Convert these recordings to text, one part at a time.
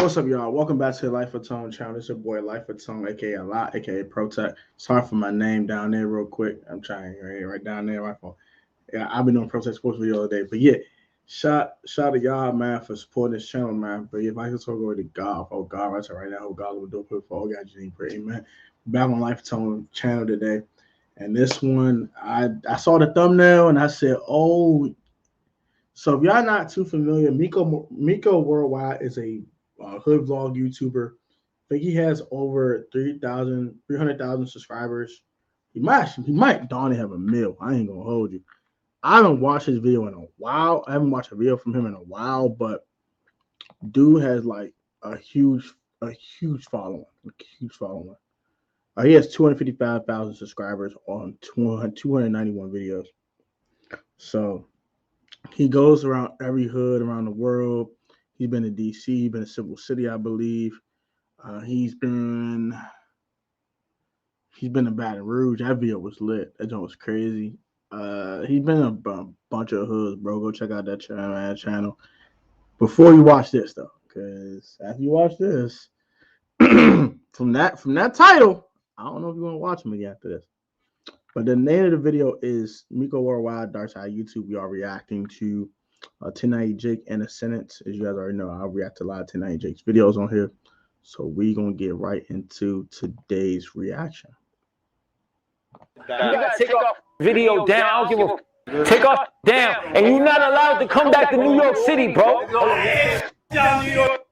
What's up, y'all? Welcome back to the Life of Tone channel. It's your boy Life of Tone, aka A.L.O.T, aka Protect. Sorry for my name down there, real quick. I'm trying right down there, my phone. Yeah, I've been doing Protect Sports video all day, but yeah, shout to y'all, man, for supporting this channel, man. But if I can talk over to God, oh God, right now, oh God, will do it for all guys, you pray, amen. Back on Life of Tone channel today, and this one, I saw the thumbnail and I said, oh. So if y'all not too familiar, Miko Worldwide is a hood vlog YouTuber. I think he has over 300,000 subscribers. He might darn have a mil. I ain't gonna hold you. I haven't watched his video in a while. I haven't watched a video from him in a while, but dude has like a huge following. He has 255,000 subscribers on 291 videos. So he goes around every hood around the world. He's been to DC, he's been to Civil City, I believe. He's been to Baton Rouge. That video was lit. That joint was crazy. He's been in a bunch of hoods, bro. Go check out that channel. Before you watch this, though, because after you watch this, from that title, I don't know if you want to watch him again after this. But the name of the video is Miko Worldwide, Dark Side YouTube. We are reacting to 1090 Jake and a sentence. As you guys already know, I react to a lot of 1090 Jake's videos on here. So we're going to get right into today's reaction. You gotta take off video down. I don't give a take off down. And you're not allowed to come back to New York City, bro.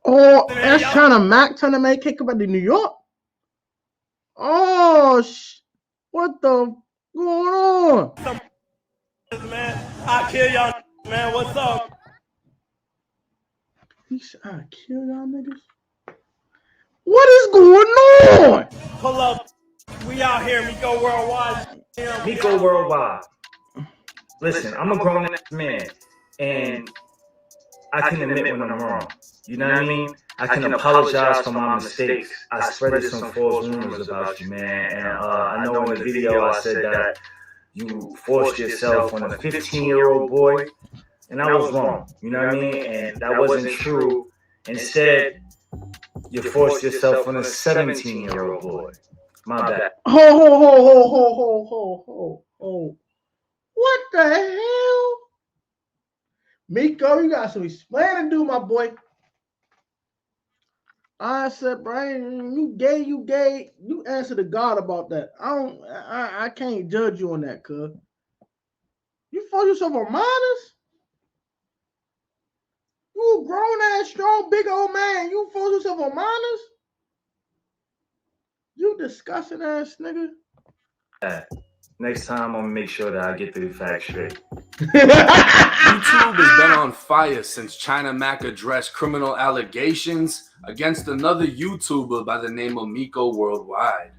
Oh, that's trying to make kick about to New York. Oh, what the going on? Man, I kill y'all, man. What's up? He said, I kill y'all niggas. What is going on? Pull up. We out here, Miko Worldwide. Miko Worldwide. Listen, I'm a grown-ass man, and I can admit when I'm wrong. You know what I mean? I can apologize for my mistakes. I spread some false rumors about you, man. And I know in the video I said that you forced yourself on a 15-year-old boy, and I was wrong. You know what I mean? And that wasn't true. Instead, you forced yourself on a 17-year-old boy. My bad. Ho. What the hell? Miko, you got some explaining to do, my boy. I said, Brian, you gay. You answer to God about that. I can't judge you on that, cuz. You force yourself on minors? You a grown-ass, strong, big old man. You force yourself on minors? You disgusting ass nigga. Next time, I'm gonna make sure that I get the facts straight. YouTube has been on fire since China Mac addressed criminal allegations against another YouTuber by the name of Miko Worldwide.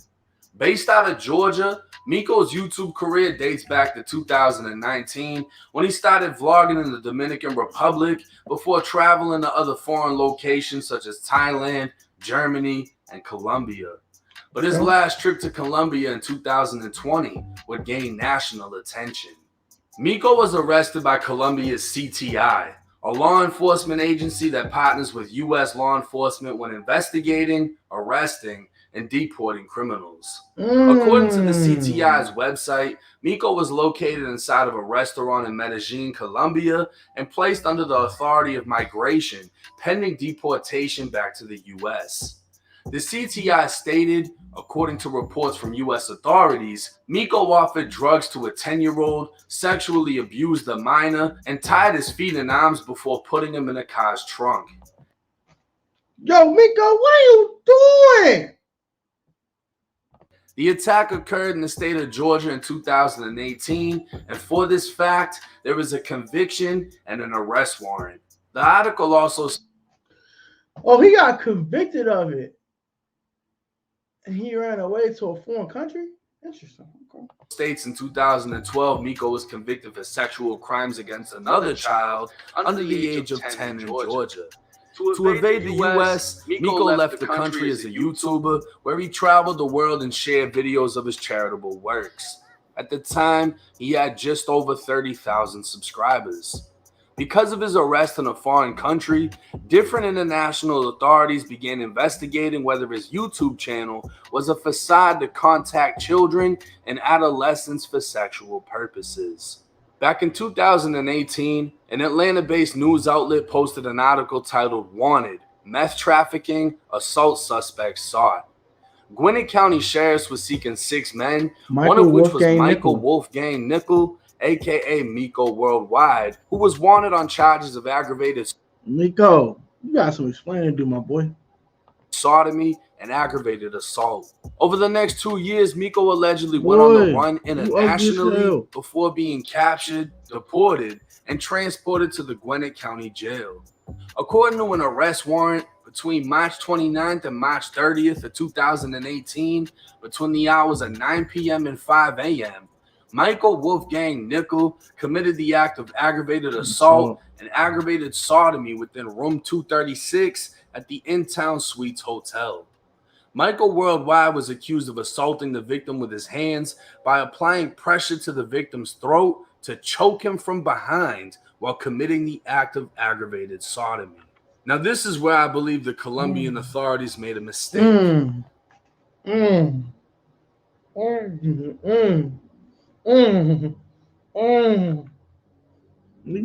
Based out of Georgia, Miko's YouTube career dates back to 2019 when he started vlogging in the Dominican Republic before traveling to other foreign locations such as Thailand, Germany, and Colombia. But his last trip to Colombia in 2020 would gain national attention. Miko was arrested by Colombia's CTI, a law enforcement agency that partners with U.S. law enforcement when investigating, arresting, and deporting criminals. According to the CTI's website, Miko was located inside of a restaurant in Medellin, Colombia, and placed under the authority of migration, pending deportation back to the U.S. The CTI stated, according to reports from U.S. authorities, Miko offered drugs to a 10-year-old, sexually abused a minor, and tied his feet and arms before putting him in a car's trunk. Yo, Miko, what are you doing? The attack occurred in the state of Georgia in 2018, and for this fact, there is a conviction and an arrest warrant. The article also... Oh, he got convicted of it. And he ran away to a foreign country? Interesting. Okay. States in 2012, Miko was convicted for sexual crimes against another child under the age of 10 in Georgia. To evade the U.S., Miko left the country as a YouTuber, where he traveled the world and shared videos of his charitable works. At the time, he had just over 30,000 subscribers. Because of his arrest in a foreign country, different international authorities began investigating whether his YouTube channel was a facade to contact children and adolescents for sexual purposes. Back in 2018, an Atlanta-based news outlet posted an article titled "Wanted: Meth Trafficking Assault Suspects Sought." Gwinnett County Sheriffs was seeking 6 men, one of which was Michael Wolfgang Nickel, aka Miko Worldwide, who was wanted on charges of aggravated Miko, you got some explaining to do, my boy. sodomy and aggravated assault. Over the next 2 years, Miko allegedly went on the run internationally before being captured, deported, and transported to the Gwinnett County Jail. According to an arrest warrant, between March 29th and March 30th of 2018, between the hours of 9 p.m. and 5 a.m., Michael Wolfgang Nickel committed the act of aggravated assault and aggravated sodomy within room 236 at the In-Town Suites Hotel. Michael Worldwide was accused of assaulting the victim with his hands by applying pressure to the victim's throat to choke him from behind while committing the act of aggravated sodomy. Now, this is where I believe the Colombian authorities made a mistake. You're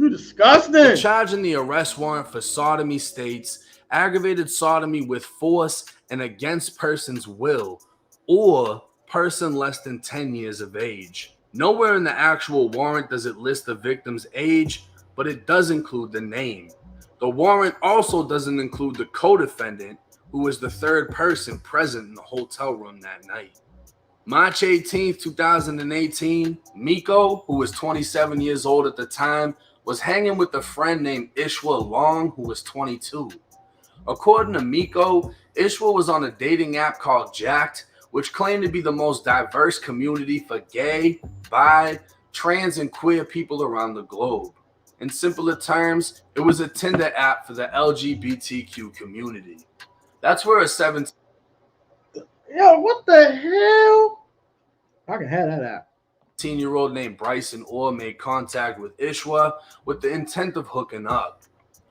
disgusting. The charge in the arrest warrant for sodomy states aggravated sodomy with force and against person's will, or person less than 10 years of age. Nowhere in the actual warrant does it list the victim's age, but it does include the name. The warrant also doesn't include the co-defendant, who was the third person present in the hotel room that night. March 18, 2018, Miko, who was 27 years old at the time, was hanging with a friend named Ishwa Long, who was 22. According to Miko, Ishwa was on a dating app called Jacked, which claimed to be the most diverse community for gay, bi, trans, and queer people around the globe. In simpler terms, it was a Tinder app for the LGBTQ community. That's where a 17- Yo, what the hell? I can have that app. 18-year-old named Bryson Orr made contact with Ishwa with the intent of hooking up.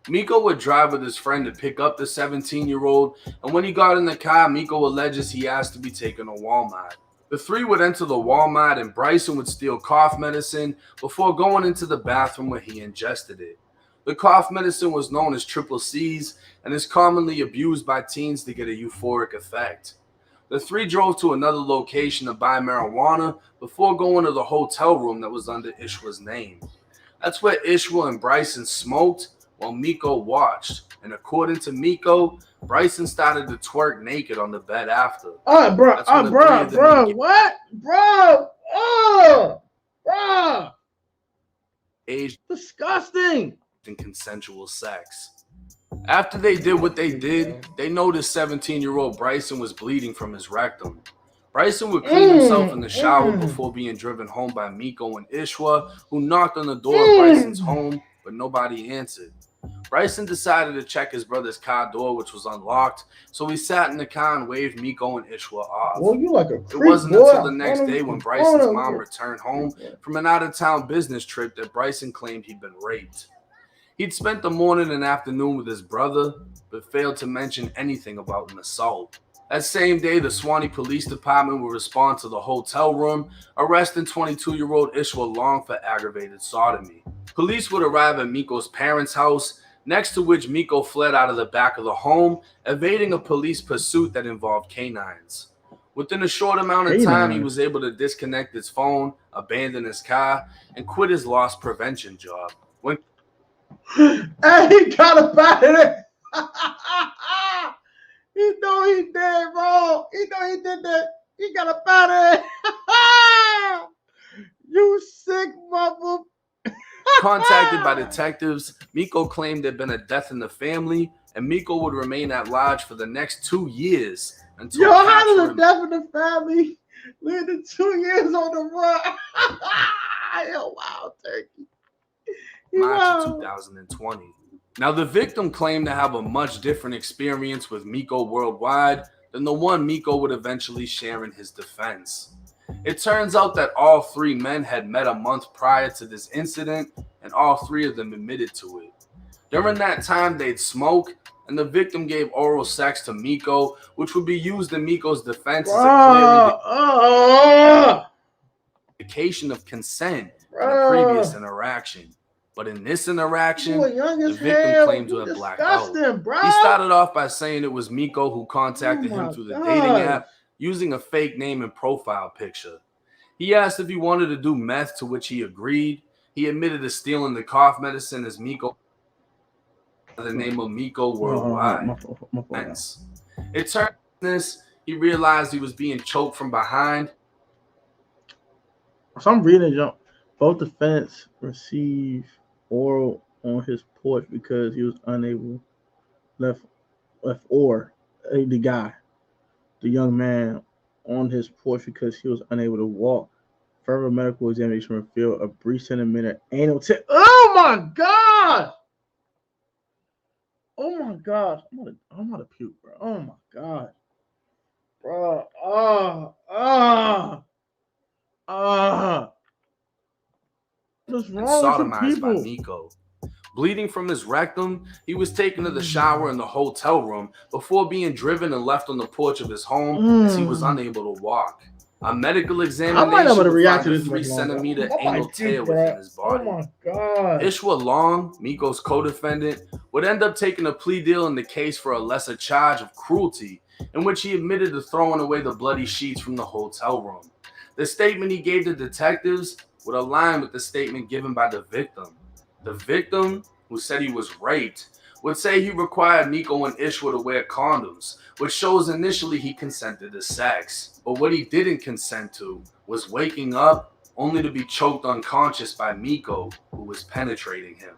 Miko would drive with his friend to pick up the 17-year-old, and when he got in the car, Miko alleges he asked to be taken to Walmart. The three would enter the Walmart, and Bryson would steal cough medicine before going into the bathroom where he ingested it. The cough medicine was known as Triple C's and is commonly abused by teens to get a euphoric effect. The three drove to another location to buy marijuana before going to the hotel room that was under Ishwa's name. That's where Ishwa and Bryson smoked while Miko watched. And according to Miko, Bryson started to twerk naked on the bed after. Bro, what? Bro. Age disgusting. And consensual sex. After they did what they did, they noticed 17-year-old Bryson was bleeding from his rectum. Bryson would clean himself in the shower before being driven home by Miko and Ishwa, who knocked on the door of Bryson's home, but nobody answered. Bryson decided to check his brother's car door, which was unlocked, so he sat in the car and waved Miko and Ishwa off. Well, you like a it wasn't until the next day when Bryson's mom returned home from an out-of-town business trip that Bryson claimed he'd been raped. He'd spent the morning and afternoon with his brother, but failed to mention anything about an assault. That same day, the Suwannee Police Department would respond to the hotel room, arresting 22-year-old Ishwa Long for aggravated sodomy. Police would arrive at Miko's parents' house, next to which Miko fled out of the back of the home, evading a police pursuit that involved canines. Within a short amount of time, he was able to disconnect his phone, abandon his car, and quit his loss prevention job. Hey, he got up out of there. He know he did, bro. He know he did that. He got up out of there. You sick mother. Contacted by detectives, Miko claimed there'd been a death in the family, and Miko would remain at large for the next 2 years until. How did a death in the family lead to 2 years on the run? Yo, wow, turkey. March of 2020. Now, the victim claimed to have a much different experience with Miko Worldwide than the one Miko would eventually share in his defense. It turns out that all three men had met a month prior to this incident and all three of them admitted to it. During that time, they'd smoke, and the victim gave oral sex to Miko, which would be used in Miko's defense as a clear indication of consent in a previous interaction. But in this interaction, the victim claimed to have blacked out. He started off by saying it was Miko who contacted him through the dating app using a fake name and profile picture. He asked if he wanted to do meth, to which he agreed. He admitted to stealing the cough medicine as Miko by the name of Miko Worldwide. It turned this, he realized he was being choked from behind. So I'm reading jump. Both defendants received oral on his porch because he was unable the young man on his porch because he was unable to walk. Further medical examination revealed a brief centimeter anal tip. Oh my god! Oh my gosh. I'm gonna puke, bro. Oh my god. Bro. What's wrong with people? By Miko. Bleeding from his rectum, he was taken to the shower in the hotel room before being driven and left on the porch of his home as he was unable to walk. A medical examination found a 3-centimeter anal tear within his body. Oh my god. Ishwa Long, Miko's co-defendant, would end up taking a plea deal in the case for a lesser charge of cruelty, in which he admitted to throwing away the bloody sheets from the hotel room. The statement he gave to detectives would align with the statement given by the victim. The victim, who said he was raped, would say he required Miko and Ishwa to wear condoms, which shows initially he consented to sex. But what he didn't consent to was waking up only to be choked unconscious by Miko, who was penetrating him.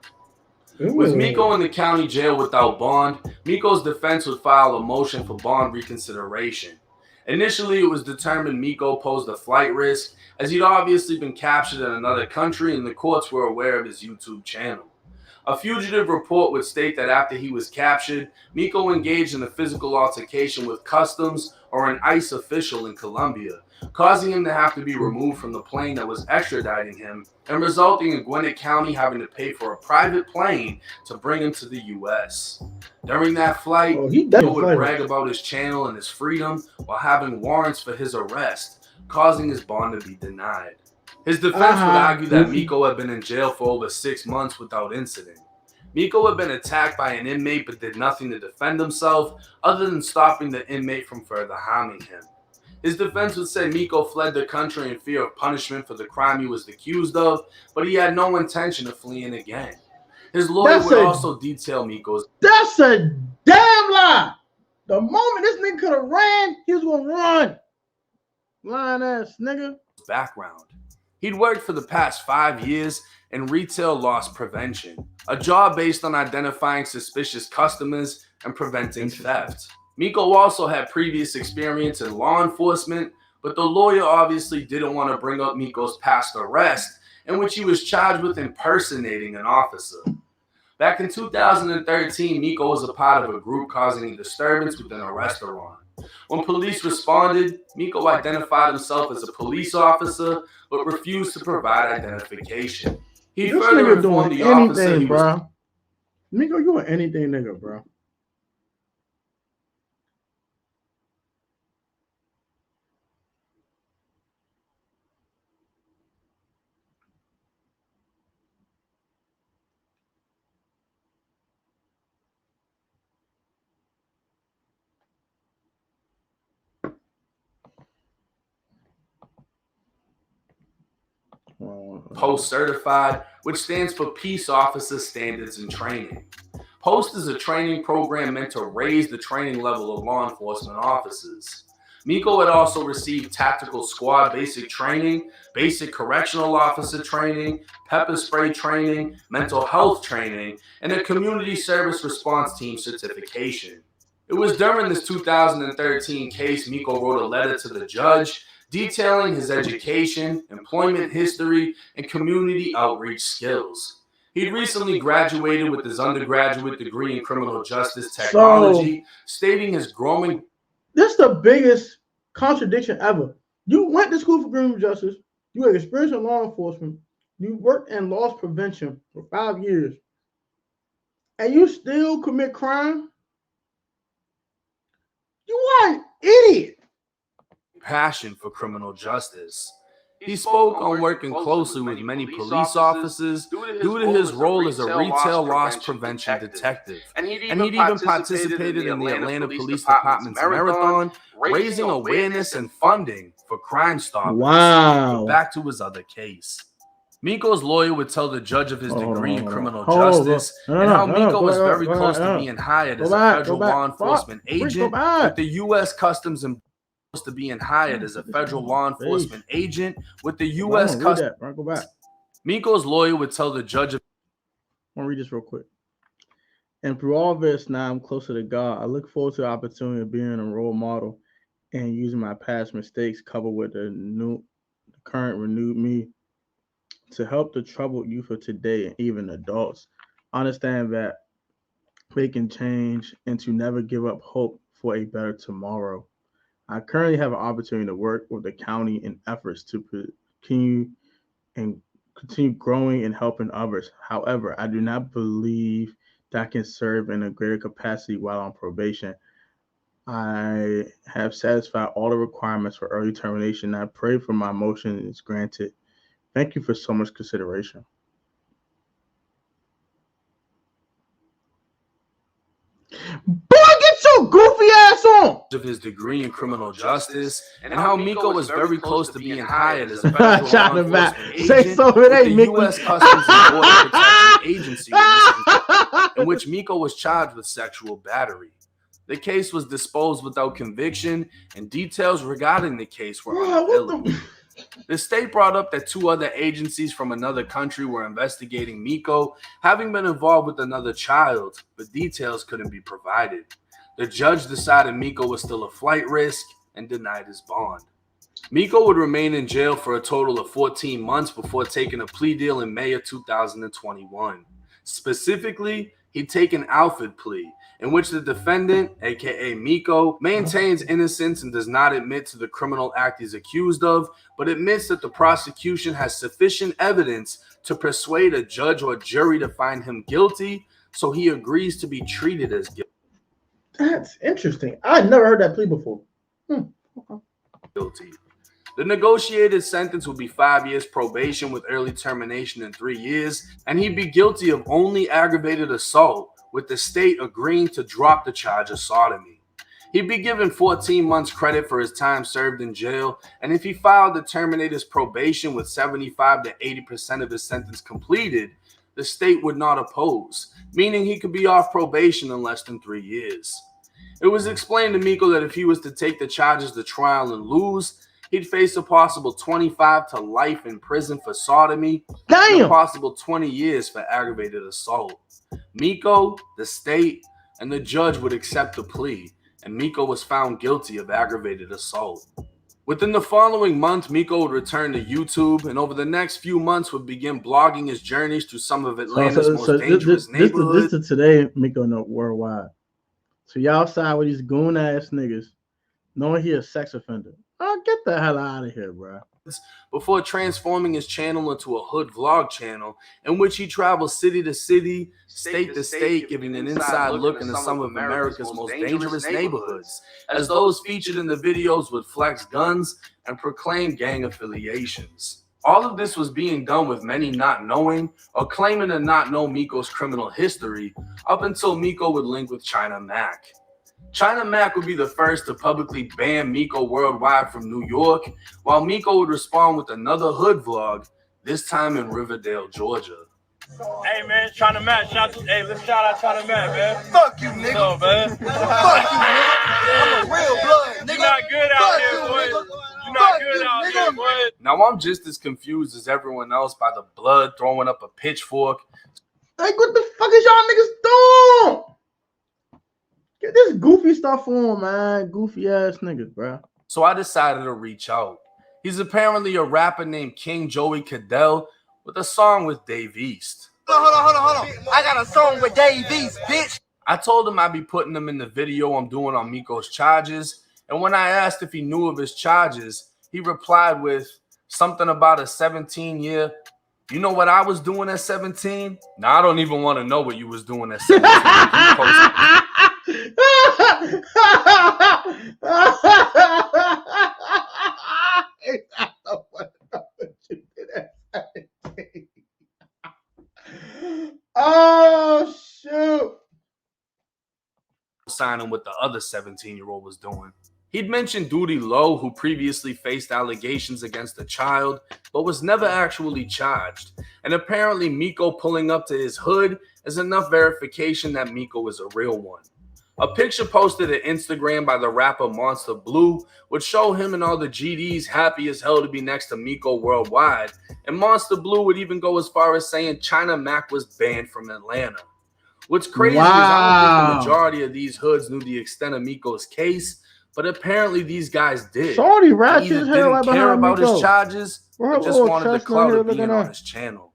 Ooh. With Miko in the county jail without bond, Miko's defense would file a motion for bond reconsideration. Initially, it was determined Miko posed a flight risk, as he'd obviously been captured in another country and the courts were aware of his YouTube channel. A fugitive report would state that after he was captured, Miko engaged in a physical altercation with customs or an ICE official in Colombia, causing him to have to be removed from the plane that was extraditing him and resulting in Gwinnett County having to pay for a private plane to bring him to the U.S. During that flight, Miko would brag about his channel and his freedom while having warrants for his arrest, causing his bond to be denied. His defense would argue that Miko had been in jail for over 6 months without incident. Miko had been attacked by an inmate but did nothing to defend himself other than stopping the inmate from further harming him. His defense would say Miko fled the country in fear of punishment for the crime he was accused of, but he had no intention of fleeing again. His lawyer would also detail Miko's... That's a damn lie! The moment this nigga could have ran, he was gonna run. Lying ass nigga. Background. He'd worked for the past 5 years in retail loss prevention, a job based on identifying suspicious customers and preventing theft. Miko also had previous experience in law enforcement, but the lawyer obviously didn't want to bring up Miko's past arrest, in which he was charged with impersonating an officer. Back in 2013, Miko was a part of a group causing a disturbance within a restaurant. When police responded, Miko identified himself as a police officer, but refused to provide identification. He further informed the officer he was... Miko, you want anything, nigga, bro. Post Certified, which stands for Peace Officer Standards and Training. POST is a training program meant to raise the training level of law enforcement officers. Miko had also received Tactical Squad Basic Training, Basic Correctional Officer Training, Pepper Spray Training, Mental Health Training, and a Community Service Response Team certification. It was during this 2013 case Miko wrote a letter to the judge detailing his education, employment history, and community outreach skills. He'd recently graduated with his undergraduate degree in criminal justice technology, stating his growing... This is the biggest contradiction ever. You went to school for criminal justice, you had experience in law enforcement, You worked in loss prevention for 5 years, and you still commit crime? You are an idiot. Passion for criminal justice. He spoke on working closely with many police officers due to his role as a retail loss prevention detective. And he'd even participated in the Atlanta Police Department's marathon, raising awareness and funding for Crime Stoppers. Wow. But back to his other case. Miko's lawyer would tell the judge of his degree in criminal justice and how Miko was very close to being hired as a federal law enforcement agent with the U.S. Customs and to being hired as a federal law enforcement agent with the U.S. Customs. Go back. Miko's lawyer would tell the judge of. I want to read this real quick. And through all this, now I'm closer to God. I look forward to the opportunity of being a role model and using my past mistakes coupled with the current renewed me to help the troubled youth of today and even adults understand that they can change and to never give up hope for a better tomorrow. I currently have an opportunity to work with the county in efforts to continue growing and helping others. However, I do not believe that I can serve in a greater capacity while on probation. I have satisfied all the requirements for early termination. I pray for my motion is granted. Thank you for so much consideration. Boy, get your goofy ass on! Of his degree in criminal justice and how Miko was very close to being hired as a federal law enforcement agent with the U.S. Customs and Border Protection Agency, in which Miko was charged with sexual battery. The case was disposed without conviction, and details regarding the case were unavailable. The state brought up that 2 other agencies from another country were investigating Miko, having been involved with another child, but details couldn't be provided. The judge decided Miko was still a flight risk and denied his bond. Miko would remain in jail for a total of 14 months before taking a plea deal in May of 2021. Specifically, he'd take an Alford plea, in which the defendant, aka Miko, maintains innocence and does not admit to the criminal act he's accused of, but admits that the prosecution has sufficient evidence to persuade a judge or jury to find him guilty, so he agrees to be treated as guilty. That's interesting. I'd never heard that plea before. Guilty. The negotiated sentence would be 5 years probation with early termination in 3 years, and he'd be guilty of only aggravated assault, with the state agreeing to drop the charge of sodomy. He'd be given 14 months credit for his time served in jail, and if he filed to terminate his probation with 75 to 80% of his sentence completed, the state would not oppose, meaning he could be off probation in less than 3 years. It was explained to Miko that if he was to take the charges to trial and lose, he'd face a possible 25 to life in prison for sodomy, and a possible 20 years for aggravated assault. Miko, the state, and the judge would accept the plea, and Miko was found guilty of aggravated assault. Within the following month, Miko would return to YouTube, and over the next few months would begin blogging his journeys through some of Atlanta's most dangerous neighborhoods. This is today, Miko no worldwide. So y'all side with these goon ass niggas, knowing he a sex offender. Oh, get the hell out of here, bro. Before transforming his channel into a hood vlog channel in which he travels city to city, state to state, giving an inside look into some of America's most dangerous neighborhoods, as those featured in the videos would flex guns and proclaim gang affiliations. All of this was being done with many not knowing or claiming to not know Miko's criminal history up until Miko would link with China Mac. China Mac would be the first to publicly ban Miko worldwide from New York, while Miko would respond with another hood vlog, this time in Riverdale, Georgia. Hey man, China Mac, let's shout out China Mac, man. Fuck you, nigga. No, man. Fuck you, nigga. I'm a real blood, nigga. You're not good out here, boy. You're not good out here, boy. Now I'm just as confused as everyone else by the blood throwing up a pitchfork. Like, what the fuck is y'all niggas doing? Get this goofy stuff on, man. Goofy ass niggas, bro. So I decided to reach out. He's apparently a rapper named King Joey Cadell with a song with Dave East. Hold on. I got a song with Dave East, bitch. I told him I'd be putting him in the video I'm doing on Miko's charges, and when I asked if he knew of his charges, he replied with something about a 17-year You know what I was doing at 17? Now, I don't even want to know what you was doing at 17. You posted. Oh, shoot. Signing what the other 17-year-old was doing. He'd mentioned Duty Low, who previously faced allegations against a child, but was never actually charged. And apparently Miko pulling up to his hood is enough verification that Miko is a real one. A picture posted to Instagram by the rapper Monster Blue would show him and all the GDs happy as hell to be next to Miko worldwide, and Monster Blue would even go as far as saying China Mac was banned from Atlanta. What's crazy is I don't think the majority of these hoods knew the extent of Miko's case, but apparently these guys did. Shorty He ratchet either his hair right didn't care behind about Miko. his charges or just wanted the clout of being on his channel.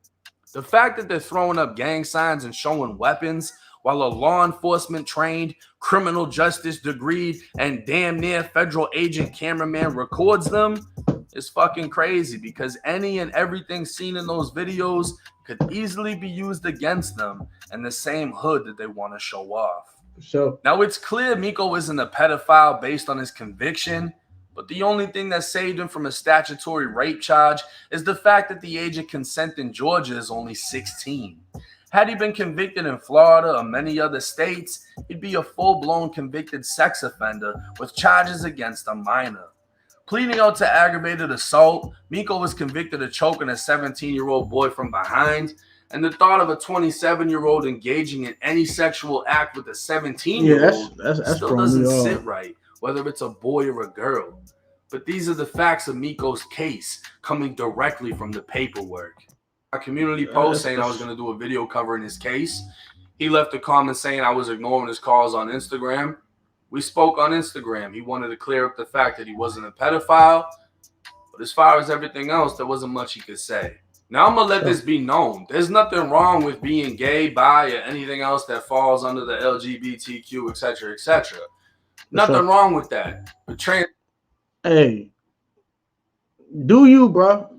The fact that they're throwing up gang signs and showing weapons while a law enforcement trained, criminal justice degreed, and damn near federal agent cameraman records them is fucking crazy, because any and everything seen in those videos could easily be used against them in the same hood that they want to show off. So now it's clear Miko isn't a pedophile based on his conviction, but the only thing that saved him from a statutory rape charge is the fact that the age of consent in Georgia is only 16. Had he been convicted in Florida or many other states, he'd be a full-blown convicted sex offender with charges against a minor. Pleading out to aggravated assault, Miko was convicted of choking a 17-year-old boy from behind, and the thought of a 27-year-old engaging in any sexual act with a 17-year-old still doesn't sit right, whether it's a boy or a girl. But these are the facts of Miko's case, coming directly from the paperwork. A community post saying I was going to do a video covering his case. He left a comment saying I was ignoring his calls on Instagram. We spoke on Instagram. He wanted to clear up the fact that he wasn't a pedophile. But as far as everything else, there wasn't much he could say. Now, I'm going to let this be known. There's nothing wrong with being gay, bi, or anything else that falls under the LGBTQ, etc., etc. Nothing wrong with that. But hey, do you, bro?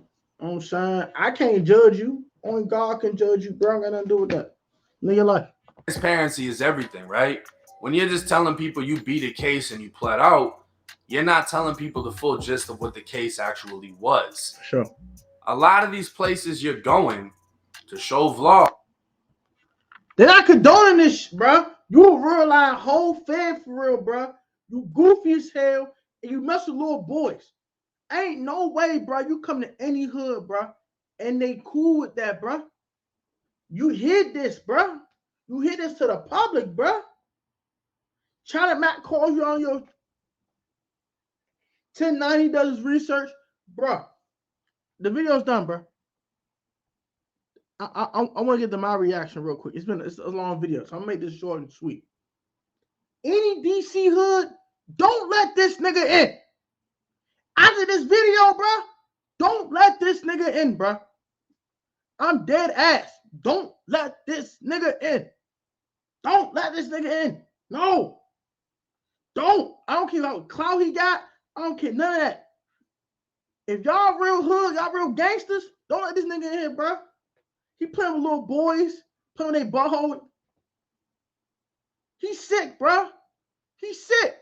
You know what I'm saying? I can't judge you. Only God can judge you, bro. I got nothing to do with that. Live your life. Transparency is everything, right? When you're just telling people you beat a case and you pled out, you're not telling people the full gist of what the case actually was. Sure. A lot of these places you're going to show vlog. They're not condoning this, bro. You a real life whole fan for real, bro. You goofy as hell and you mess with little boys. Ain't no way, bro. You come to any hood, bro, and they cool with that, bro. You hid this, bro. You hid this to the public, bro. China Mac calls you on your 1090, does his research, bro. The video's done, bro. I want to get to my reaction real quick. It's a long video, so I'm gonna make this short and sweet. Any DC hood, don't let this nigga in. After this video, bro, don't let this nigga in, bro. I'm dead ass. Don't let this nigga in. Don't let this nigga in. No. Don't. I don't care how clout he got. I don't care none of that. If y'all real hood, y'all real gangsters, don't let this nigga in here, bro. He playing with little boys, playing with their butthole. He's sick, bro. He's sick.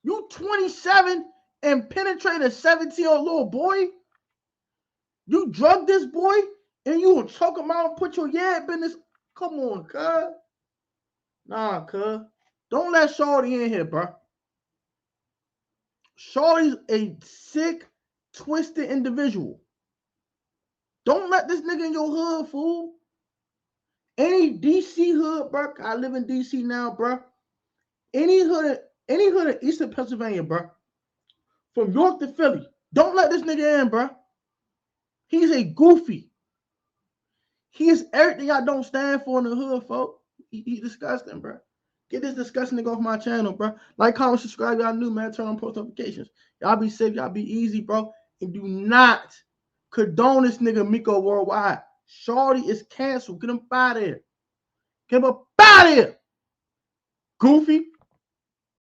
You 27 and penetrate a 17-year-old little boy? You drug this boy and you will choke him out and put your business? Come on, cuz. Nah, cuz. Don't let Shorty in here, bro. Shorty's a sick, twisted individual. Don't let this nigga in your hood, fool. Any DC hood, bro. I live in DC now, bro. Any hood in Eastern Pennsylvania, bro. From York to Philly. Don't let this nigga in, bro. He's a goofy. He is everything I don't stand for in the hood, folks. He disgusting, bro. Get this disgusting nigga off my channel, bro. Like, comment, subscribe. Y'all new, man. Turn on post notifications. Y'all be safe. Y'all be easy, bro. And do not condone this nigga Miko worldwide. Shorty is canceled. Get him out of here. Get him up out of here. Goofy.